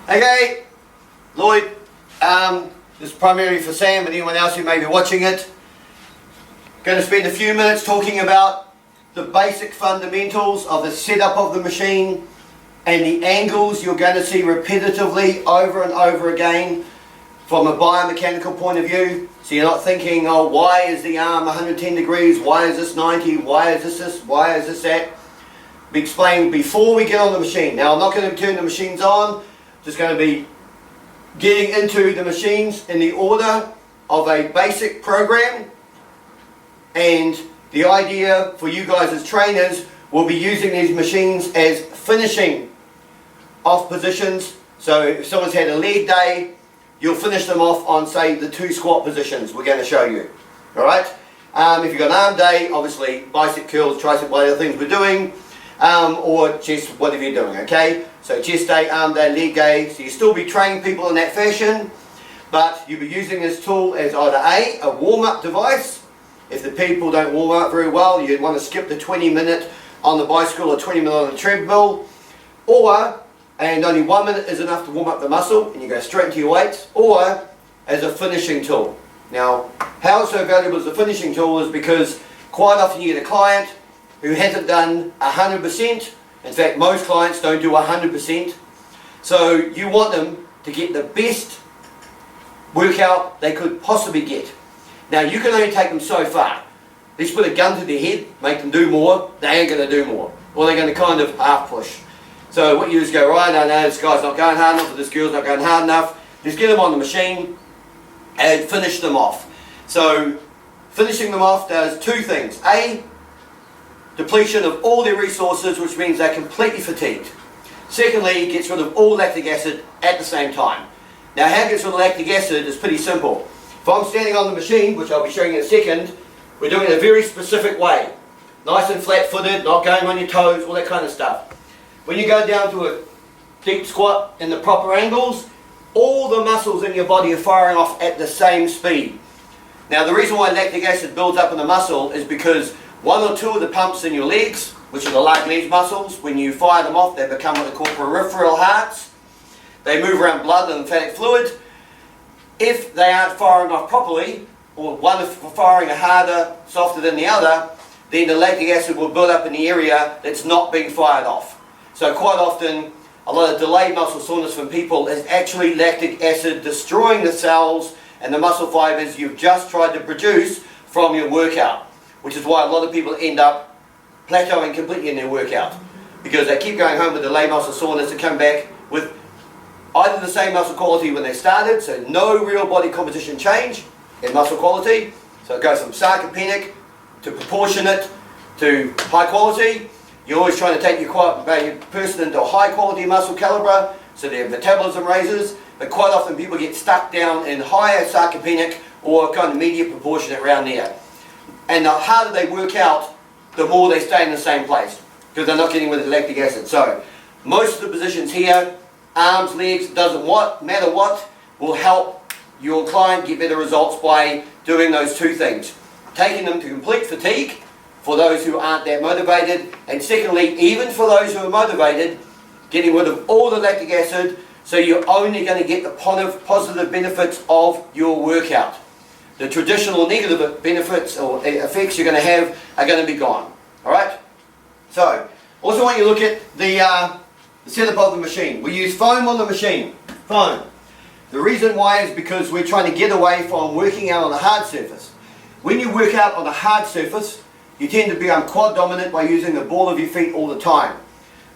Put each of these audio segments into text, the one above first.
Okay, Lloyd, this is primarily for Sam and anyone else who may be watching it. Going to spend a few minutes talking about the basic fundamentals of the setup of the machine and the angles you're going to see repetitively over and over again from a biomechanical point of view. So you're not thinking, oh, why is the arm 110 degrees, why is this 90, why is this, why is this that? Be explained before we get on the machine. Now I'm not going to turn the machines on, just going to be getting into the machines in the order of a basic program, and the idea for you guys as trainers will be using these machines as finishing off positions. So if someone's had a leg day, you'll finish them off on, say, the 2 squat positions we're going to show you. Alright? If you've got an arm day, obviously bicep curls, tricep, whatever things we're doing, or chest, whatever you're doing, okay? So chest day, arm day, leg day, so you still be training people in that fashion, but you'll be using this tool as either a warm-up device. If the people don't warm up very well, you'd want to skip the 20-minute on the bicycle or 20-minute on the treadmill, or, and only 1 minute is enough to warm up the muscle, and you go straight into your weights, or as a finishing tool. Now, how it's so valuable as a finishing tool is because quite often you get a client who hasn't done 100%. In fact, most clients don't do 100%. So you want them to get the best workout they could possibly get. Now you can only take them so far. Let's put a gun to their head, make them do more, they ain't going to do more. Or they're going to kind of half push. So what you do is go, right, no, this guy's not going hard enough, or this girl's not going hard enough. Just get them on the machine and finish them off. So finishing them off does 2 things. A, depletion of all their resources, which means they're completely fatigued. Secondly, it gets rid of all lactic acid at the same time. Now how it gets rid of lactic acid is pretty simple. If I'm standing on the machine, which I'll be showing you in a second, we're doing it in a very specific way. Nice and flat-footed, not going on your toes, all that kind of stuff. When you go down to a deep squat in the proper angles, all the muscles in your body are firing off at the same speed. Now the reason why lactic acid builds up in the muscle is because 1 or 2 of the pumps in your legs, which are the large leg muscles, when you fire them off, they become what they call peripheral hearts. They move around blood and lymphatic fluid. If they aren't firing off properly, or one is firing harder, softer than the other, then the lactic acid will build up in the area that's not being fired off. So quite often, a lot of delayed muscle soreness from people is actually lactic acid destroying the cells and the muscle fibers you've just tried to produce from your workout. Which is why a lot of people end up plateauing completely in their workout. Because they keep going home with delayed muscle soreness and come back with either the same muscle quality when they started, so no real body composition change in muscle quality. So it goes from sarcopenic to proportionate to high quality. You're always trying to take your person into a high quality muscle calibre, so their metabolism raises, but quite often people get stuck down in higher sarcopenic or kind of medium proportionate around there. And the harder they work out, the more they stay in the same place, because they're not getting rid of the lactic acid. So most of the positions here, arms, legs, doesn't matter what, will help your client get better results by doing those 2 things. Taking them to complete fatigue for those who aren't that motivated, and secondly, even for those who are motivated, getting rid of all the lactic acid, so you're only going to get the positive benefits of your workout. The traditional negative benefits or effects you're going to have are going to be gone. Alright? So, also want you to look at the setup of the machine. We use foam on the machine. Foam. The reason why is because we're trying to get away from working out on a hard surface. When you work out on a hard surface, you tend to become quad dominant by using the ball of your feet all the time.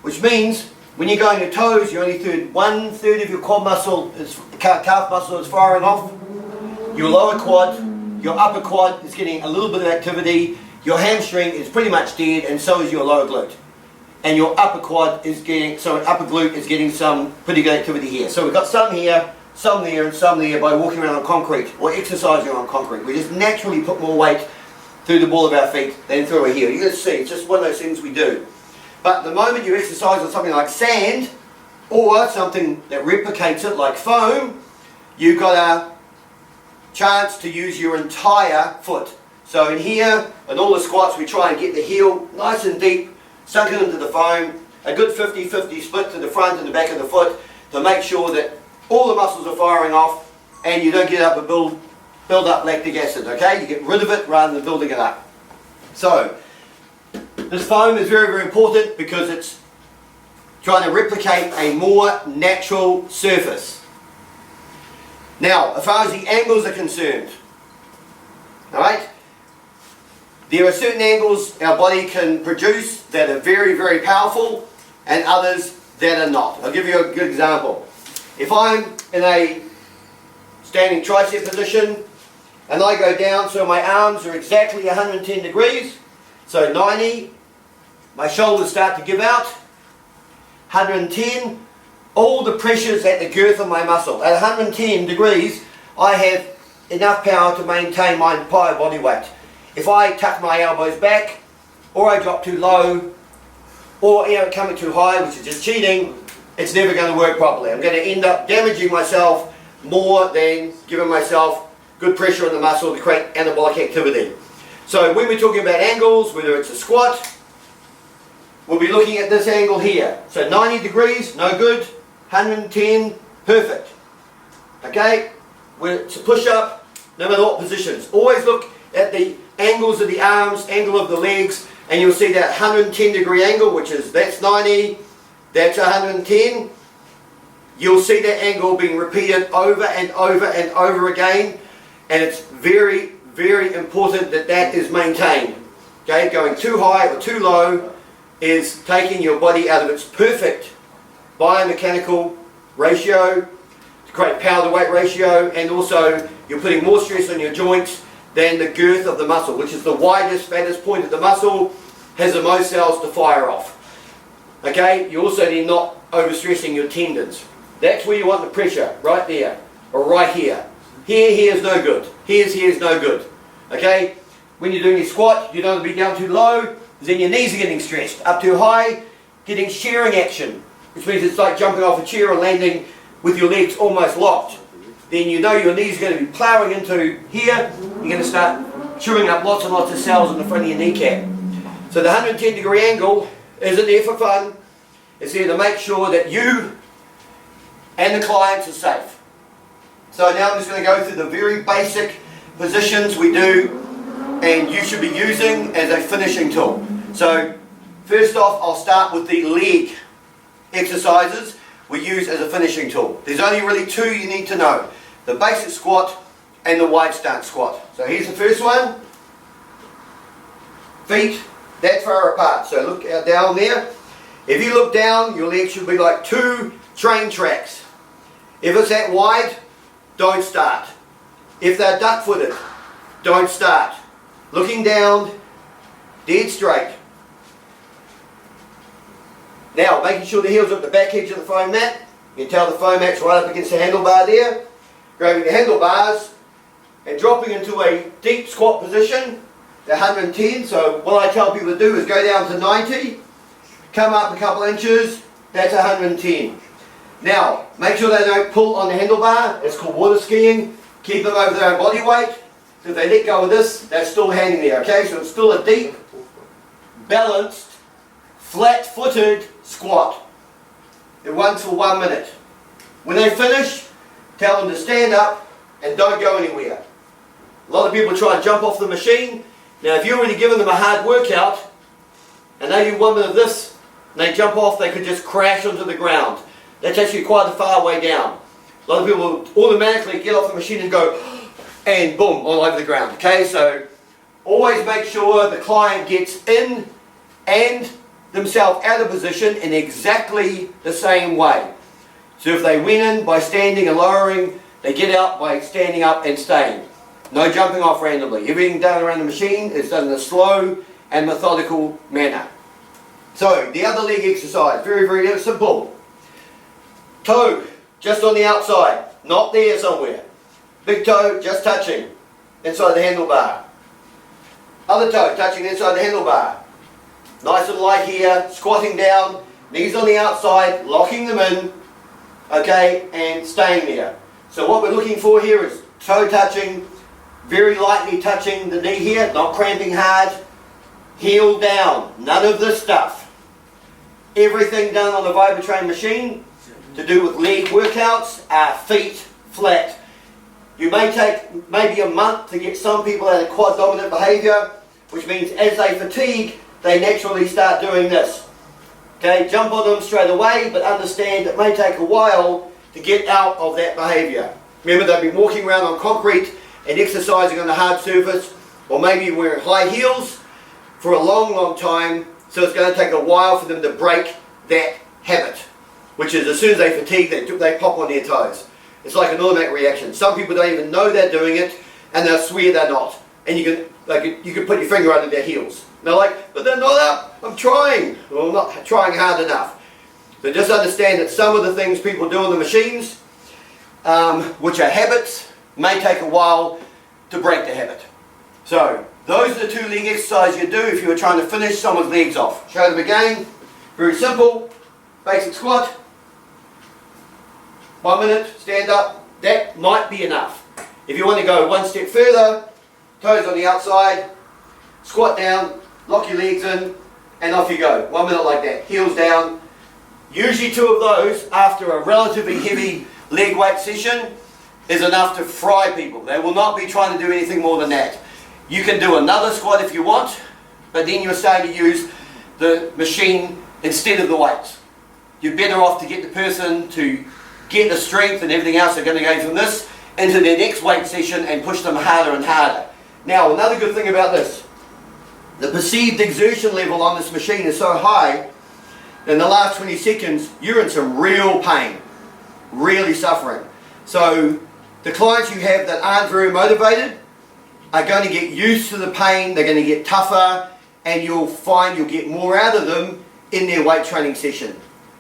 Which means, when you go on your toes, you only 1/3 of your quad muscle, calf muscle is firing off. Your lower quad, your upper quad is getting a little bit of activity, your hamstring is pretty much dead, and so is your lower glute. And your upper quad is getting, upper glute is getting some pretty good activity here. So we've got some here, some there, and some there by walking around on concrete, or exercising on concrete. We just naturally put more weight through the ball of our feet than through our heel. You can see, it's just one of those things we do. But the moment you exercise on something like sand, or something that replicates it like foam, you've got a chance to use your entire foot. So in here, in all the squats, we try and get the heel nice and deep, sunken into the foam, a good 50-50 split to the front and the back of the foot. to make sure that all the muscles are firing off and you don't get up and build up lactic acid, okay? You get rid of it rather than building it up. So, this foam is very, very important because it's trying to replicate a more natural surface. Now, as far as the angles are concerned, alright, there are certain angles our body can produce that are very, very powerful and others that are not. I'll give you a good example. If I'm in a standing tricep position and I go down so my arms are exactly 110 degrees, so 90, my shoulders start to give out, 110, all the pressure's at the girth of my muscle. At 110 degrees, I have enough power to maintain my entire body weight. If I tuck my elbows back, or I drop too low, or coming too high, which is just cheating, it's never going to work properly. I'm going to end up damaging myself more than giving myself good pressure on the muscle to create anabolic activity. So when we're talking about angles, whether it's a squat, we'll be looking at this angle here. So 90 degrees, no good. 110, perfect. Okay? When it's a push-up, no matter what positions. Always look at the angles of the arms, angle of the legs, and you'll see that 110 degree angle, which is, that's 90, that's 110. You'll see that angle being repeated over and over and over again, and it's very, very important that that is maintained. Okay? Going too high or too low is taking your body out of its perfect biomechanical ratio to create power to weight ratio, and also you're putting more stress on your joints than the girth of the muscle, which is the widest, fattest point of the muscle, has the most cells to fire off. Okay, you also need not overstressing your tendons. That's where you want the pressure, right there, or right here. Here is no good. Here is no good. Okay, when you're doing your squat, you don't want to be down too low, because then your knees are getting stressed. Up too high, getting shearing action, which means it's like jumping off a chair or landing with your legs almost locked. Then you know your knees are going to be ploughing into here. You're going to start chewing up lots and lots of cells in the front of your kneecap. So the 110 degree angle isn't there for fun. It's there to make sure that you and the clients are safe. So now I'm just going to go through the very basic positions we do and you should be using as a finishing tool. So first off, I'll start with the leg exercises we use as a finishing tool. There's only really two you need to know: the basic squat and the wide stance squat. So here's the first one. Feet that far apart, so look down there. If you look down, your legs should be like two train tracks. If it's that wide, don't start. If they're duck-footed, don't start. Looking down, dead straight. Now, making sure the heels are at the back edge of the foam mat. You can tell the foam mat's right up against the handlebar there. Grabbing the handlebars and dropping into a deep squat position, the 110. So what I tell people to do is go down to 90, come up a couple inches, that's 110. Now, make sure they don't pull on the handlebar. It's called water skiing. Keep them over their own body weight. So if they let go of this, they're still hanging there, okay? So it's still a deep, balanced, flat-footed squat. It runs for 1 minute. When they finish, tell them to stand up and don't go anywhere. A lot of people try and jump off the machine. Now, if you've already given them a hard workout and they do 1 minute of this and they jump off, they could just crash onto the ground. That's actually quite a far way down. A lot of people will automatically get off the machine and go and boom, all over the ground. Okay, so always make sure the client gets in and themselves out of position in exactly the same way. So if they went in by standing and lowering, they get out by standing up and staying. No jumping off randomly. Everything done around the machine is done in a slow and methodical manner. So the other leg exercise, very, very simple. Toe just on the outside, not there somewhere. Big toe just touching inside the handlebar. Other toe touching inside the handlebar. Nice and light here, squatting down, knees on the outside, locking them in, okay, and staying there. So what we're looking for here is toe touching, very lightly touching the knee here, not cramping hard, heel down, none of this stuff. Everything done on the Vibratrain machine to do with leg workouts are feet flat. You may take maybe a month to get some people out of quad dominant behaviour, which means as they fatigue, they naturally start doing this. Okay, jump on them straight away, but understand it may take a while to get out of that behaviour. Remember, they've been walking around on concrete and exercising on a hard surface, or maybe wearing high heels for a long, long time, so it's going to take a while for them to break that habit, which is as soon as they fatigue, they pop on their toes. It's like an automatic reaction. Some people don't even know they're doing it, and they'll swear they're not. And you can put your finger under their heels. And they're like, but they're not up, I'm trying. Well, I'm not trying hard enough. So just understand that some of the things people do on the machines, which are habits, may take a while to break the habit. So, those are the 2 leg exercises you do if you were trying to finish someone's legs off. Show them again. Very simple. Basic squat. 1 minute, stand up. That might be enough. If you want to go one step further, toes on the outside, squat down, lock your legs in, and off you go. 1 minute like that. Heels down. Usually 2 of those after a relatively heavy leg weight session is enough to fry people. They will not be trying to do anything more than that. You can do another squat if you want, but then you're starting to use the machine instead of the weights. You're better off to get the person to get the strength and everything else they're going to go from this into their next weight session and push them harder and harder. Now, another good thing about this, the perceived exertion level on this machine is so high, in the last 20 seconds, you're in some real pain, really suffering. So, the clients you have that aren't very motivated are going to get used to the pain, they're going to get tougher, and you'll find you'll get more out of them in their weight training session.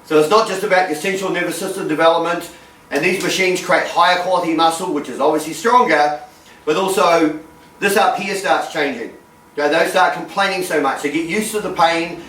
So it's not just about your central nervous system development, and these machines create higher quality muscle, which is obviously stronger, but also this up here starts changing. They start complaining so much, they get used to the pain,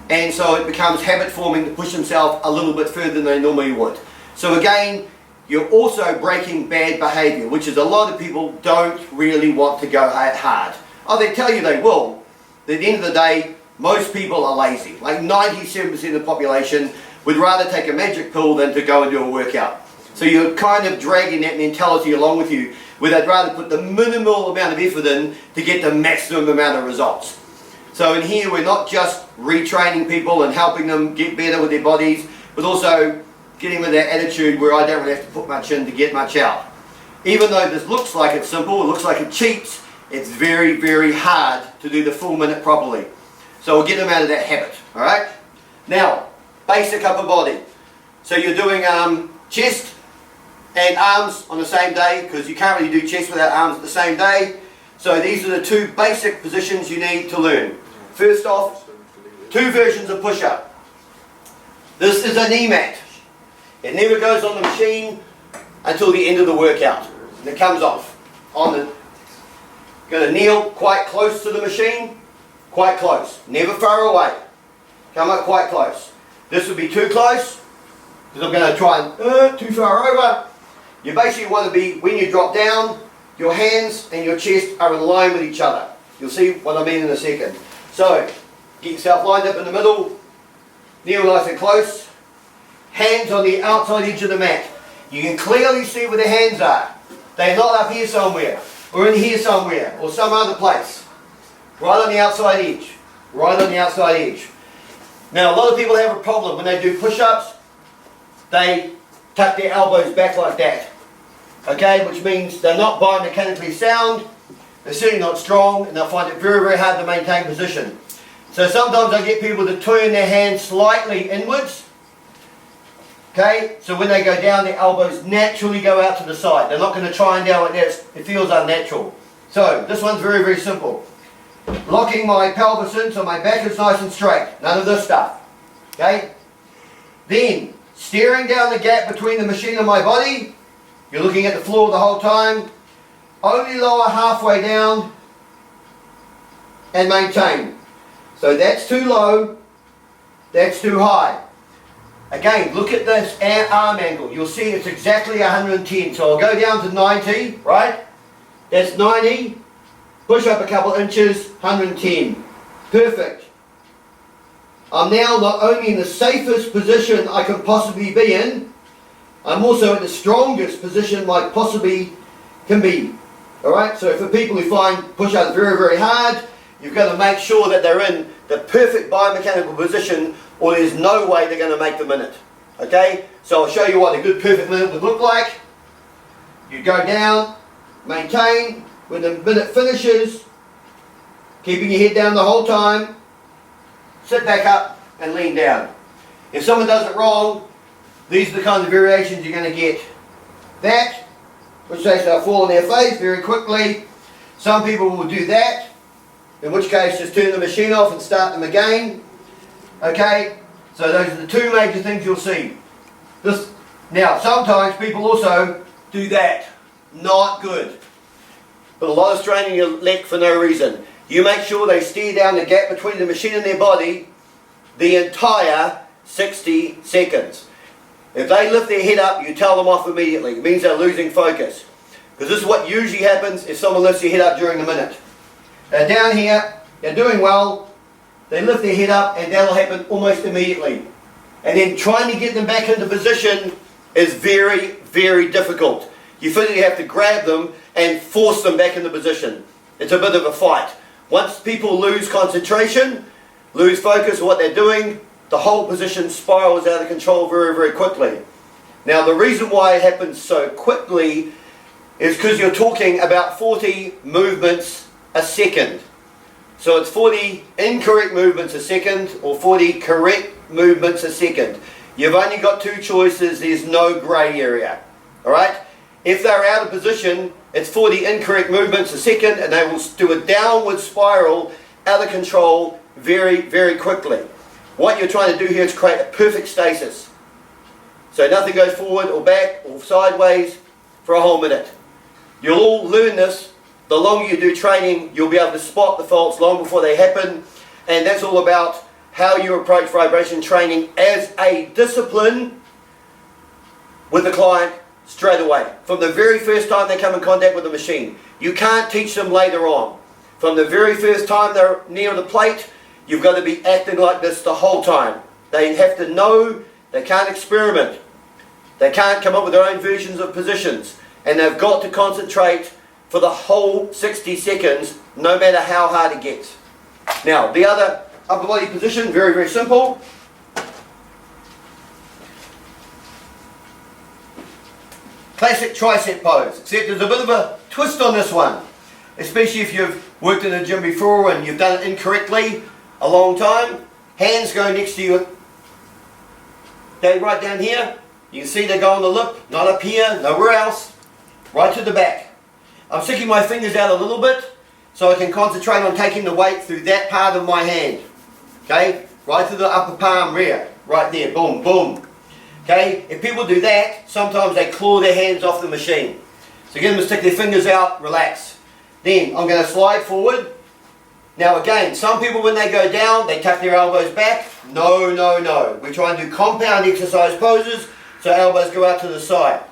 and so it becomes habit forming to push themselves a little bit further than they normally would. So again, you're also breaking bad behaviour, which is a lot of people don't really want to go hard. Oh, they tell you they will, but at the end of the day, most people are lazy. Like 97% of the population would rather take a magic pill than to go and do a workout. So you're kind of dragging that mentality along with you, where they'd rather put the minimal amount of effort in to get the maximum amount of results. So in here, we're not just retraining people and helping them get better with their bodies, but also getting with that attitude where I don't really have to put much in to get much out. Even though this looks like it's simple, it looks like it cheats, it's very, very hard to do the full minute properly. So we'll get them out of that habit, alright? Now, basic upper body. So you're doing chest and arms on the same day, because you can't really do chest without arms at the same day. So these are the 2 basic positions you need to learn. First off, 2 versions of push-up. This is a knee mat. It never goes on the machine until the end of the workout. And it comes off. Going to kneel quite close to the machine. Quite close. Never far away. Come up quite close. This would be too close, because I'm going to try and too far over. You basically want to be, when you drop down, your hands and your chest are in line with each other. You'll see what I mean in a second. So, get yourself lined up in the middle. Kneel nice and close. Hands on the outside edge of the mat. You can clearly see where the hands are. They're not up here somewhere, or in here somewhere, or some other place. Right on the outside edge. Right on the outside edge. Now, a lot of people have a problem when they do push-ups. They tuck their elbows back like that. Okay, which means they're not biomechanically sound, they're certainly not strong, and they'll find it very, very hard to maintain position. So sometimes I get people to turn their hands slightly inwards. Okay, so when they go down, their elbows naturally go out to the side. They're not going to try and down like that, it feels unnatural. So, this one's very, very simple. Locking my pelvis in so my back is nice and straight. None of this stuff. Okay? Then, staring down the gap between the machine and my body. You're looking at the floor the whole time. Only lower halfway down and maintain. So that's too low, that's too high. Again, look at this arm angle. You'll see it's exactly 110. So I'll go down to 90, right? That's 90. Push up a couple inches, 110. Perfect. I'm now not only in the safest position I can possibly be in, I'm also in the strongest position I possibly can be. Alright, so for people who find push-ups very, very hard, you've got to make sure that they're in the perfect biomechanical position, or there's no way they're going to make the minute. Okay, so I'll show you what a good perfect minute would look like. You go down, maintain, when the minute finishes, keeping your head down the whole time, sit back up and lean down. If someone does it wrong, these are the kinds of variations you're going to get. That, which they start fall on their face very quickly. Some people will do that, in which case just turn the machine off and start them again. Okay, so those are the two major things you'll see. Now, sometimes people also do that. Not good. But a lot of strain in your leg for no reason. You make sure they steer down the gap between the machine and their body the entire 60 seconds. If they lift their head up, you tell them off immediately. It means they're losing focus. Because this is what usually happens if someone lifts their head up during the minute. They're down here, they're doing well, they lift their head up, and that'll happen almost immediately. And then trying to get them back into position is very, very difficult. You physically have to grab them and force them back into position. It's a bit of a fight. Once people lose concentration, lose focus on what they're doing, the whole position spirals out of control very, very quickly. Now, the reason why it happens so quickly is because you're talking about 40 movements a second. So it's 40 incorrect movements a second or 40 correct movements a second. You've only got two choices. There's no grey area. Alright? If they're out of position, it's 40 incorrect movements a second, and they will do a downward spiral out of control very, very quickly. What you're trying to do here is create a perfect stasis. So nothing goes forward or back or sideways for a whole minute. You'll all learn this. The longer you do training, you'll be able to spot the faults long before they happen. And that's all about how you approach vibration training as a discipline with the client straight away. From the very first time they come in contact with the machine. You can't teach them later on. From the very first time they're near the plate, you've got to be acting like this the whole time. They have to know, they can't experiment. They can't come up with their own versions of positions. And they've got to concentrate for the whole 60 seconds, no matter how hard it gets. Now, the other upper body position, very, very simple. Classic tricep pose, except there's a bit of a twist on this one. Especially if you've worked in a gym before and you've done it incorrectly a long time. Hands go next to you. Okay, right down here. You can see they go on the lip, not up here, nowhere else. Right to the back. I'm sticking my fingers out a little bit so I can concentrate on taking the weight through that part of my hand. Okay, right to the upper palm rear. Right there, boom, boom. Okay, if people do that, sometimes they claw their hands off the machine. So get them to stick their fingers out, relax. Then I'm going to slide forward. Now again, some people when they go down, they tuck their elbows back. No, no, no. We try and do compound exercise poses, so elbows go out to the side.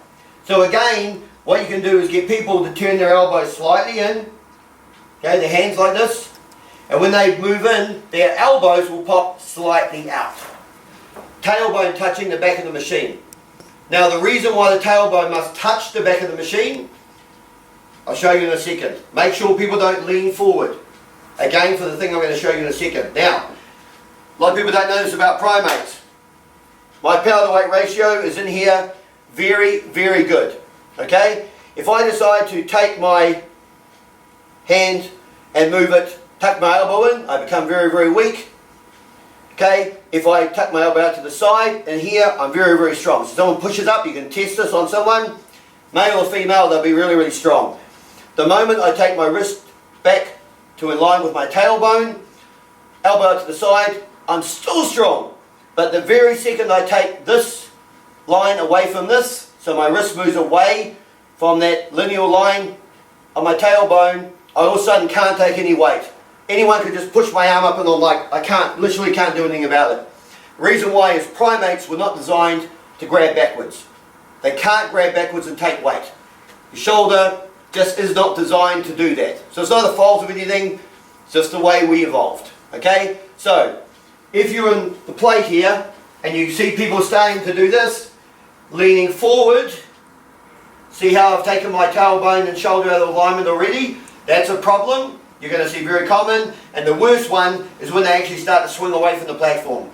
So again, what you can do is get people to turn their elbows slightly in. Okay, their hands like this. And when they move in, their elbows will pop slightly out. Tailbone touching the back of the machine. Now the reason why the tailbone must touch the back of the machine, I'll show you in a second. Make sure people don't lean forward. Again, for the thing I'm going to show you in a second. Now, a lot of people don't know this about primates. My power to weight ratio is in here very, very good. Okay? If I decide to take my hand and move it, tuck my elbow in, I become very, very weak. Okay? If I tuck my elbow out to the side and here, I'm very, very strong. So someone pushes up, you can test this on someone, male or female, they'll be really, really strong. The moment I take my wrist back to in line with my tailbone, elbow out to the side, I'm still strong. But the very second I take this line away from this, so my wrist moves away from that linear line on my tailbone, I all of a sudden can't take any weight. Anyone could just push my arm up and I'm like, I can't, literally can't do anything about it. Reason why is primates were not designed to grab backwards. They can't grab backwards and take weight. Your shoulder just is not designed to do that. So it's not a fault of anything, it's just the way we evolved. Okay? So, if you're in the plate here and you see people starting to do this, leaning forward. See how I've taken my tailbone and shoulder out of alignment already? That's a problem. You're going to see very common. And the worst one is when they actually start to swing away from the platform.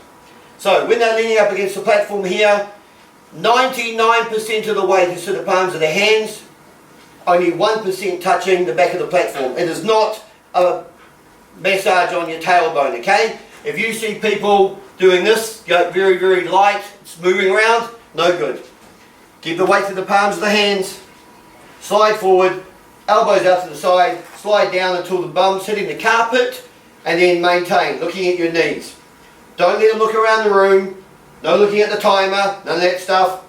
So when they're leaning up against the platform here, 99% of the way to the palms of their hands, only 1% touching the back of the platform. It is not a massage on your tailbone, okay? If you see people doing this, go very, very light, it's moving around, no good. Keep the weight to the palms of the hands, slide forward, elbows out to the side, slide down until the bum's hitting the carpet, and then maintain, looking at your knees. Don't let them look around the room, no looking at the timer, none of that stuff.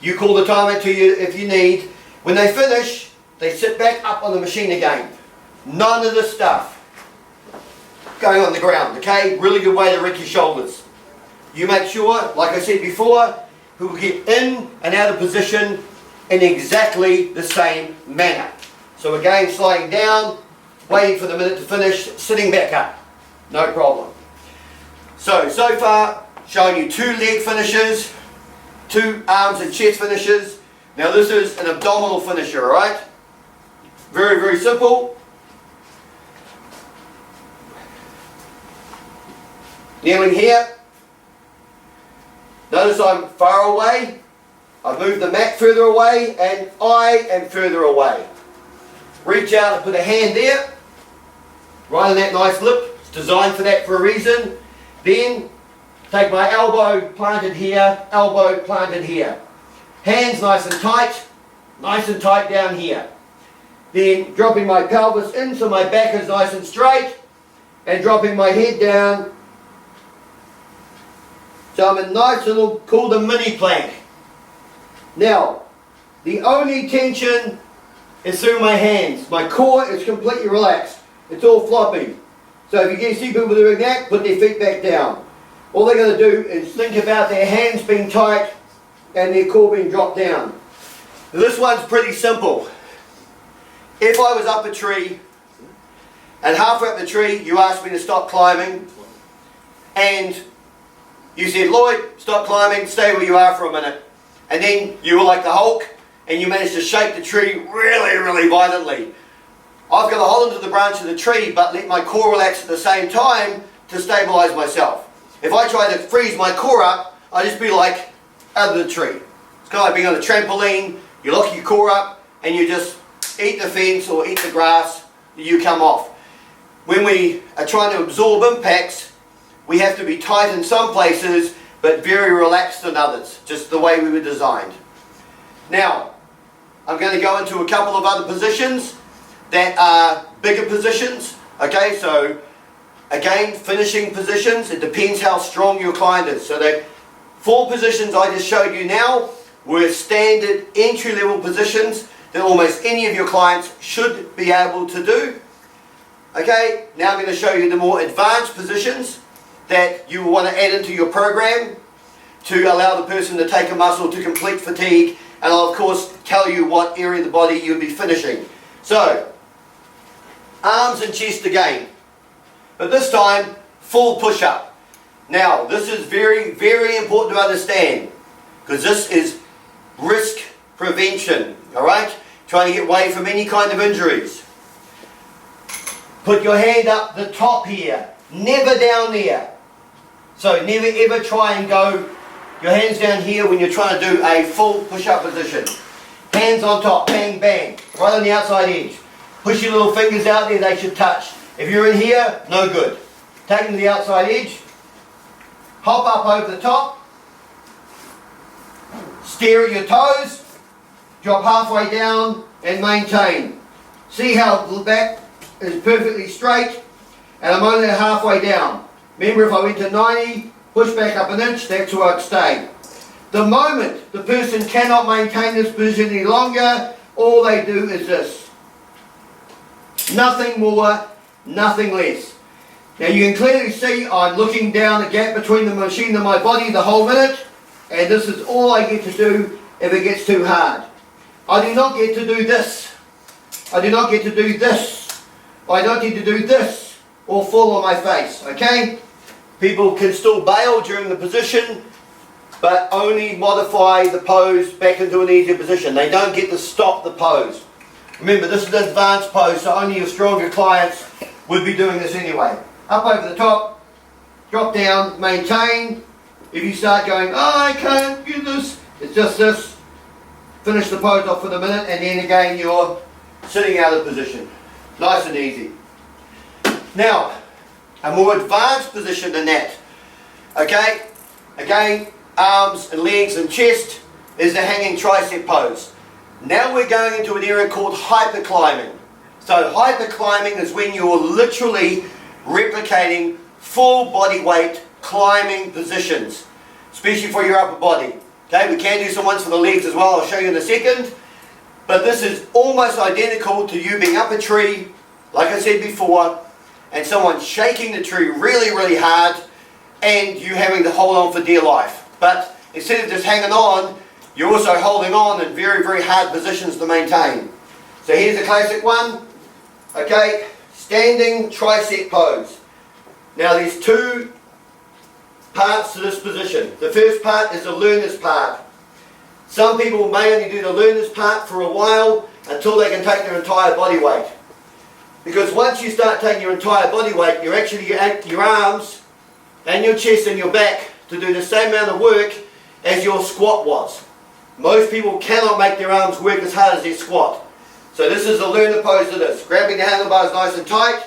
You call the timer to you if you need. When they finish, they sit back up on the machine again. None of this stuff going on the ground, okay? Really good way to wreck your shoulders. You make sure, like I said before, people get in and out of position in exactly the same manner. So again, sliding down, waiting for the minute to finish, sitting back up. No problem. So far, showing you 2 leg finishes, 2 arms and chest finishes. Now this is an abdominal finisher, alright? Very, very simple. Kneeling here. Notice I'm far away. I've moved the mat further away and I am further away. Reach out and put a hand there. Right on that nice lip. It's designed for that for a reason. Then take my elbow planted here, elbow planted here. Hands nice and tight down here. Then dropping my pelvis in so my back is nice and straight and dropping my head down. So I'm in a nice little, called a mini plank. Now, the only tension is through my hands. My core is completely relaxed. It's all floppy. So if you can see people doing that, put their feet back down. All they're going to do is think about their hands being tight and their core being dropped down. This one's pretty simple. If I was up a tree and halfway up the tree you asked me to stop climbing and you said, Lloyd, stop climbing, stay where you are for a minute. And then you were like the Hulk and you managed to shake the tree really, really violently. I've got to hold onto the branch of the tree but let my core relax at the same time to stabilise myself. If I try to freeze my core up, I'd just be like out of the tree. It's kind of like being on a trampoline, you lock your core up and you just eat the fence or eat the grass, you come off. When we are trying to absorb impacts, we have to be tight in some places but very relaxed in others, just the way we were designed. Now, I'm going to go into a couple of other positions that are bigger positions. Okay, so again, finishing positions, it depends how strong your client is. So the 4 positions I just showed you now were standard entry-level positions that almost any of your clients should be able to do. Okay, now I'm going to show you the more advanced positions that you will want to add into your program to allow the person to take a muscle to complete fatigue, and I'll of course tell you what area of the body you'll be finishing. So, arms and chest again, but this time full push-up. Now this is very, very important to understand because this is risk prevention, alright? Trying to get away from any kind of injuries. Put your hand up the top here, never down there. So never ever try and go your hands down here when you're trying to do a full push-up position. Hands on top, bang, bang, right on the outside edge. Push your little fingers out there, they should touch. If you're in here, no good. Take them to the outside edge, hop up over the top, stare at your toes, drop halfway down and maintain. See how the back is perfectly straight and I'm only halfway down. Remember, if I went to 90, push back up an inch, that's where I'd stay. The moment the person cannot maintain this position any longer, all they do is this. Nothing more, nothing less. Now you can clearly see I'm looking down the gap between the machine and my body the whole minute, and this is all I get to do if it gets too hard. I do not get to do this. I do not get to do this. I don't get to do this or fall on my face, okay? People can still bail during the position, but only modify the pose back into an easier position. They don't get to stop the pose. Remember, this is an advanced pose, so only your stronger clients would be doing this anyway. Up over the top, drop down, maintain. If you start going, oh, I can't do this, it's just this. Finish the pose off for the minute, and then again you're sitting out of position. Nice and easy. Now, a more advanced position than that. Okay, again, arms and legs and chest is the hanging tricep pose. Now we're going into an area called hyperclimbing. So hyperclimbing is when you're literally replicating full body weight climbing positions, especially for your upper body. Okay, we can do some ones for the legs as well, I'll show you in a second. But this is almost identical to you being up a tree, like I said before, and someone shaking the tree really, really hard, and you having to hold on for dear life. But instead of just hanging on, you're also holding on in very, very hard positions to maintain. So here's a classic one. Okay, standing tricep pose. Now there's two parts to this position. The first part is the learner's part. Some people may only do the learner's part for a while until they can take their entire body weight. Because once you start taking your entire body weight, you're actually your arms and your chest and your back to do the same amount of work as your squat was. Most people cannot make their arms work as hard as their squat. So this is the learner pose to this. Grabbing the handlebars nice and tight,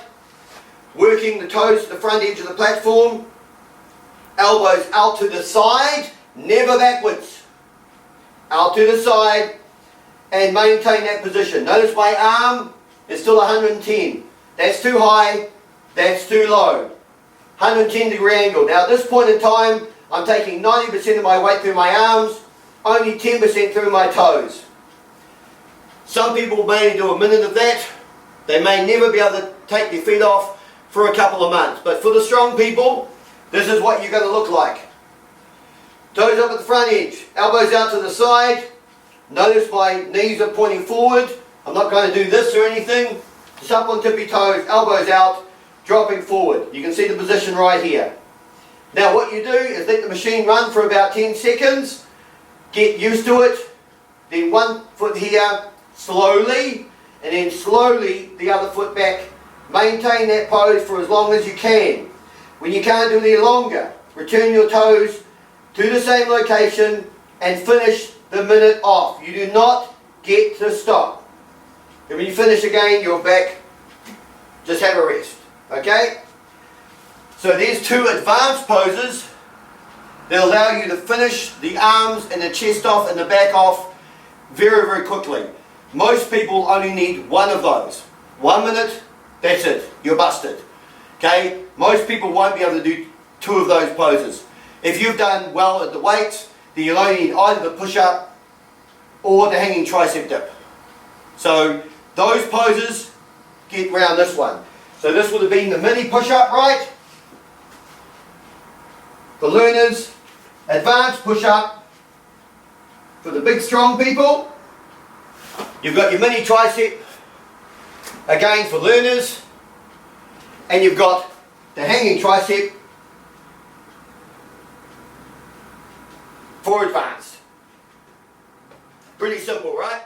working the toes to the front edge of the platform, elbows out to the side, never backwards. Out to the side, and maintain that position. Notice my arm is still 110. That's too high, that's too low. 110 degree angle. Now at this point in time, I'm taking 90% of my weight through my arms, only 10% through my toes. Some people may do a minute of that. They may never be able to take their feet off for a couple of months. But for the strong people, this is what you're going to look like. Toes up at the front edge, elbows out to the side. Notice my knees are pointing forward. I'm not going to do this or anything. Just up on tippy toes, elbows out, dropping forward. You can see the position right here. Now what you do is let the machine run for about 10 seconds. Get used to it. Then one foot here, slowly, and then slowly the other foot back. Maintain that pose for as long as you can. When you can't do it any longer, return your toes to the same location and finish the minute off. You do not get to stop. And when you finish again, you're back. Just have a rest. Okay? So there's two advanced poses that allow you to finish the arms and the chest off and the back off very, very quickly. Most people only need one of those. 1 minute, that's it. You're busted. Okay? Most people won't be able to do two of those poses. If you've done well at the weights, then you'll only need either the push-up or the hanging tricep dip. So those poses get round this one. So this would have been the mini push-up, right? For learners, advanced push-up for the big strong people. You've got your mini tricep, again for learners, and you've got the hanging tricep for advanced. Pretty simple, right?